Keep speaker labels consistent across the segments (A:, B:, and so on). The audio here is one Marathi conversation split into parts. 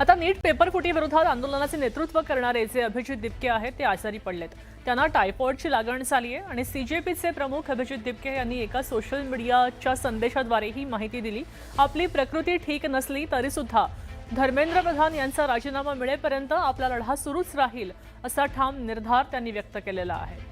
A: आता नीट पेपरफुटी विरोधात आंदोलनाचे नेतृत्व करणारे जे अभिजित दिपके आहेत ते आजारी पडलेत। त्यांना टायफॉइडची लागण झाली आहे आणि सीजेपीचे प्रमुख अभिजित दिपके यांनी एका सोशल मीडियाच्या संदेशाद्वारे ही माहिती दिली। आपली प्रकृती ठीक नसली तरी सुद्धा धर्मेंद्र प्रधान यांचा राजीनामा मिळेपर्यंत आपला लढा सुरूच राहील असा ठाम निर्धार त्यांनी व्यक्त केलेला आहे।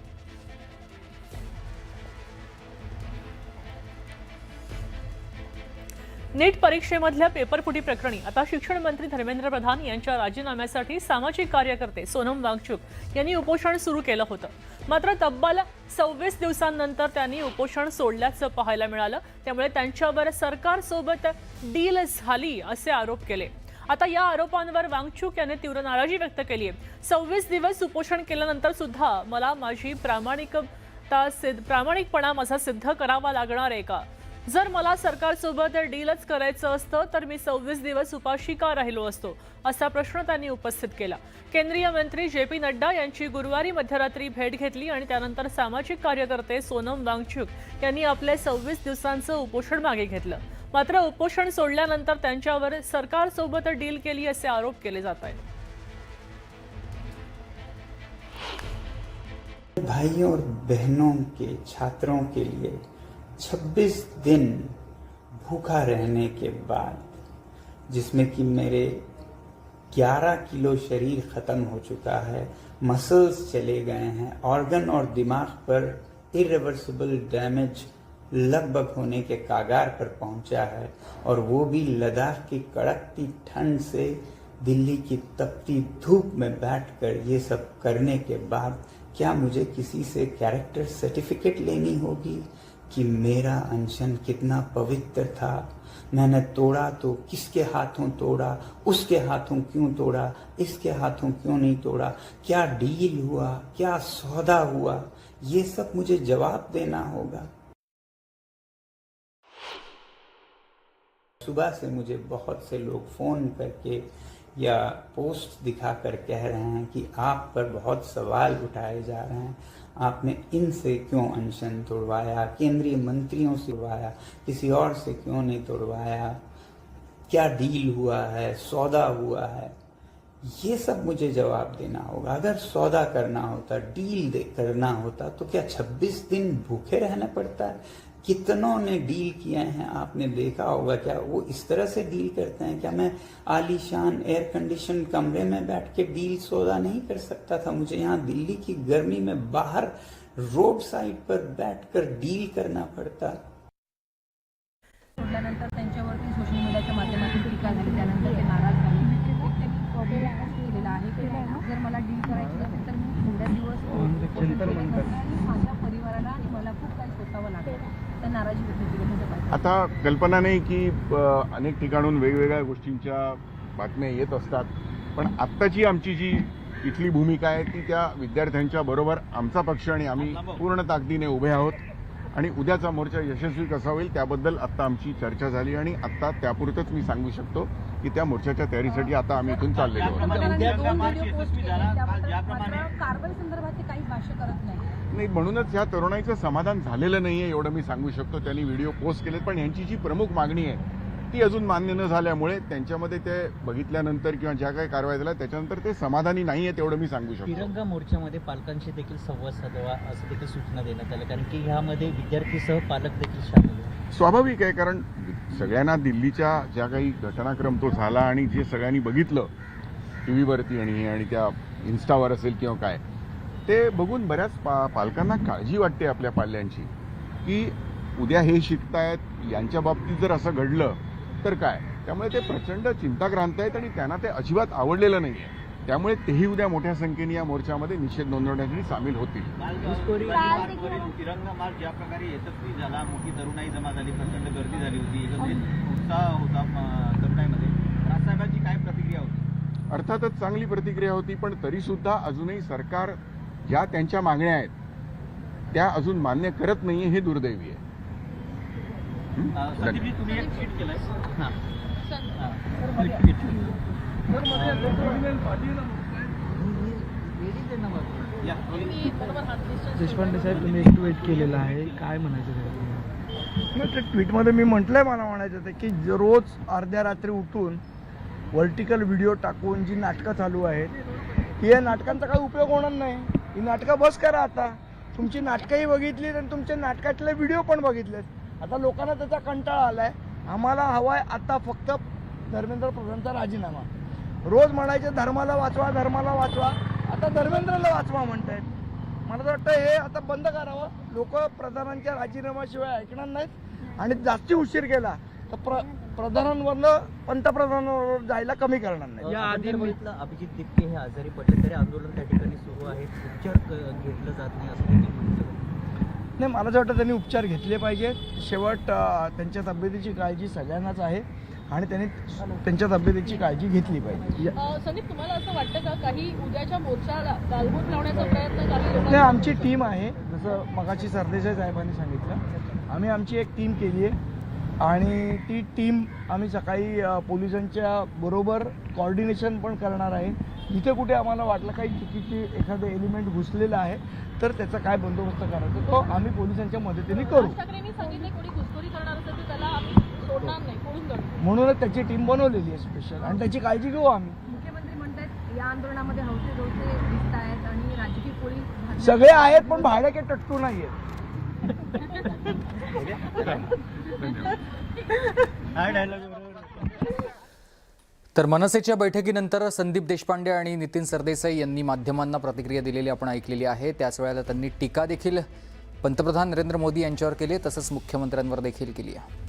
A: नीट परीक्षेमधल्या पेपरफुटी प्रकरणी आता शिक्षण मंत्री धर्मेंद्र प्रधान यांच्या राजीनाम्यासाठी सामाजिक कार्यकर्ते सोनम वांगचुक यांनी उपोषण सुरू केलं होतं। मात्र तब्बल 26 दिवसांनंतर त्यांनी उपोषण सोडल्याचं पाहायला मिळालं। त्यामुळे त्यांच्यावर सरकारसोबत डील झाली असे आरोप केले। आता या आरोपांवर वांगचुक यांनी तीव्र नाराजी व्यक्त केली आहे। 26 दिवस उपोषण केल्यानंतर सुद्धा मला माझी प्रामाणिकपणा माझा सिद्ध करावा लागणार आहे का? जर मला सरकारसोबत डीलच करायचं असतं तर मी 26 दिवस उपाशी का राहिलो असतो असा प्रश्न त्यांनी उपस्थित केला। केंद्रीय मंत्री जे.पी. नड्डा यांची गुरुवारी मध्यरात्री भेट घेतली आणि त्यानंतर सामाजिक कार्यकर्ते सोनम वांगचुक यांनी आपले 26 दिवसांचं उपोषण मागे घेतलं। मात्र उपोषण सोडल्यानंतर त्यांच्यावर सरकारसोबत डील केली असे आरोप केले जात आहेत।
B: भाइयों और बहनों के छात्रों के लिए 26 दिन भूखा रहने के बाद, जिसमें कि मेरे 11 किलो शरीर खत्म हो चुका है, मसल्स चले गए हैं, ऑर्गन और दिमाग पर इरिवर्सिबल डैमेज लगभग होने के कागार पर पहुंचा है, और वो भी लद्दाख की कड़कती ठंड से दिल्ली की तपती धूप में बैठकर ये सब करने के बाद क्या मुझे किसी से कैरेक्टर सर्टिफिकेट लेनी होगी कि मेरा अनशन कितना पवित्र था? मैंने तोड़ा तो किसके हाथों तोड़ा, उसके हाथों क्यों तोड़ा, इसके हाथों क्यों नहीं तोड़ा, क्या डील हुआ, क्या सौदा हुआ, ये सब मुझे जवाब देना होगा। सुबह से मुझे बहुत से लोग फोन करके या पोस्ट दिखाकर कह रहे हैं कि आप पर बहुत सवाल उठाए जा रहे हैं, आपने इनसे क्यों अनशन तोड़वाया, केंद्रीय मंत्रियों से तोड़वाया, किसी और से क्यों नहीं तोड़वाया, क्या डील हुआ है, सौदा हुआ है, ये सब मुझे जवाब देना होगा। अगर सौदा करना होता, डील करना होता तो क्या 26 दिन भूखे रहना पड़ता है? कितनों ने डील किए हैं, आपने देखा होगा। क्या वो इस तरह से डील करते हैं? क्या मैं आलीशान एयर कंडीशन कमरे में बैठ के डील सौदा नहीं कर सकता था? मुझे यहाँ दिल्ली की गर्मी में बाहर रोड साइड पर बैठकर डील करना पड़ता।
C: सोडल्यानंतर त्यांच्यावरती सोशल मीडियाच्या माध्यमातून टीका झाली, त्यानंतर ते नाराज झाले। केलेला आहे की जर मला डील करायची असेल तर मी थोड्या दिवस माझ्या परिवाराला आणि मला खूप काही सोसावं लागेल, तर नाराजी व्यक्त केली।
D: आता कल्पना नाही की अनेक ठिकाणून वेगवेगळ्या गोष्टींच्या बातम्या येत असतात, पण आत्ताची आमची जी इथली भूमिका आहे ती त्या विद्यार्थ्यांच्या बरोबर आमचा पक्ष आणि आम्ही पूर्ण ताकदीने उभे आहोत, आणि उद्याचा मोर्चा यशस्वी कसा होईल त्याबद्दल आत्ता आमची चर्चा झाली, आणि आत्ता त्यापुरतंच मी सांगू शकतो की त्या मोर्चाच्या तयारीसाठी आता आम्ही इथून चाललेलो आहोत।
C: कारवाई संदर्भात काही भाष्य करत
D: नाही, म्हणूनच ह्या तरुणाईचं समाधान झालेलं नाहीये एवढं मी सांगू शकतो। त्यांनी व्हिडिओ पोस्ट केलेत, पण यांची जी प्रमुख मागणी आहे ती अजून मान्य न झाल्यामुळे त्यांच्यामध्ये ते बघितल्यानंतर किंवा ज्या काही कारवाई झाल्या त्याच्यानंतर ते समाधानी नाहीये तेवढं मी सांगू शकतो।
E: तिरंगा मोर्चामध्ये पालकांशी देखील संवाद साधावा असं देखील सूचना देण्यात आल्या, कारण की ह्यामध्ये विद्यार्थीसह पालक देखील शामिल आहेत।
D: स्वाभाविक आहे, कारण सगळ्यांना दिल्लीच्या ज्या काही घटनाक्रम तो झाला आणि जे सगळ्यांनी बघितलं टीव्हीवरती आणि त्या इन्स्टावर असेल किंवा काय, ते बघून बऱ्याच पालकांना काळजी वाटते आपल्या पाल्यांची की उद्या हे शिकतायत, यांच्या बाबतीत जर असं घडलं तर काय। त्यामुळे ते प्रचंड चिंताक्रांत आहेत आणि त्यांना ते अजिबात आवडलेलं नाही आहे। त्यामुळे तेही उद्या मोठ्या संख्येने या मोर्चामध्ये निषेध नोंदवण्यासाठी सामील होतील।
F: तिरंगा मार्च ज्या प्रकारे यशस्वी झाला, मोठी तरुणाई जमा झाली, प्रचंड गर्दी झाली होती, उत्साह होता तरुणाईमध्ये, राजसाहेबांची काय प्रतिक्रिया होती?
D: अर्थातच चांगली प्रतिक्रिया होती, पण तरीसुद्धा अजूनही सरकार ज्या त्यांच्या मागण्या आहेत त्या अजून मान्य करत नाहीये, हे दुर्दैवी आहे।
F: संदीपजी, तुम्ही एक ट्विट केलंय।
G: देशपांडे साहेब, तुम्ही एक ट्विट केलेलं आहे, काय म्हणायचं?
H: ट्विटमध्ये मी म्हटलंय, मला म्हणायचं होतं की रोज अर्ध्या रात्री उठून
G: व्हर्टिकल व्हिडिओ टाकून जी नाटकं चालू आहेत की या नाटकांचा काही उपयोग होणार नाही. ही नाटकं बस करा आता. तुमची नाटकंही बघितलीत आणि तुमच्या नाटकातले व्हिडिओ पण बघितलेत. आता लोकांना त्याचा कंटाळा आलाय. आम्हाला हवाय आता फक्त धर्मेंद्र प्रधानचा राजीनामा. रोज म्हणायचे धर्माला वाचवा, धर्माला वाचवा, आता धर्मेंद्रला वाचवा म्हणतायत. मला तर वाटतं हे आता बंद करावं. लोक प्रधानांच्या राजीनाम्याशिवाय ऐकणार नाहीत आणि जास्ती उशीर केला तर प्रधानांवरनं पंतप्रधानांवर जायला कमी करणार नाही.
E: आधी बघितलं अभिजित दिपके हे आजारी पडले तरी आंदोलन त्या ठिकाणी सुरू आहे, उपचार घेतलं जात नाही असं देखील म्हटलं.
G: नाही, मला असं वाटतं त्यांनी उपचार घेतले पाहिजेत. शेवट त्यांच्या तब्येतीची काळजी सगळ्यांनाच आहे आणि त्यांनी त्यांच्या तब्येतीची काळजी घेतली पाहिजे.
H: संदीप, तुम्हाला असं वाटतं का काही उद्याच्या मोर्चाला गालबोट लावण्याचा प्रयत्न काही
G: नाही, आमची टीम आहे. जसं मगाशी सरदेसाई साहेबांनी सांगितलं, आम्ही आमची एक टीम केली आहे आणि ती टीम आम्ही सकाळी पोलिसांच्या बरोबर कॉर्डिनेशन पण करणार आहे. जिथे कुठे आम्हाला वाटलं काही चुकीची एखादं एलिमेंट घुसलेलं आहे तर त्याचा काय बंदोबस्त करायचा तो आम्ही पोलिसांच्या मदतीने करू.
H: ठाकरेंनी सांगितले कोणी घुसखोरी करणार असेल तर त्याला आम्ही सोडणार नाही, कोणून करतो.
G: म्हणूनच त्याची टीम बनवलेली आहे स्पेशल आणि त्याची काळजी घेऊ आम्ही.
C: मुख्यमंत्री म्हणतात या आंदोलनामध्ये हौसे गौसे दिसत आहेत आणि राजकीय पोळी
G: सगळे आहेत पण भाडे काही टट्टू नाही आहेत.
I: तर मनसेच्या बैठकीनंतर संदीप देशपांडे आणि नितीन सरदेसाई यांनी माध्यमांना प्रतिक्रिया दिलेली आपण ऐकलेली आहे. त्याच वेळेला त्यांनी टीका देखील पंतप्रधान नरेंद्र मोदी यांच्यावर केली, तसंच मुख्यमंत्र्यांवर देखील केली आहे.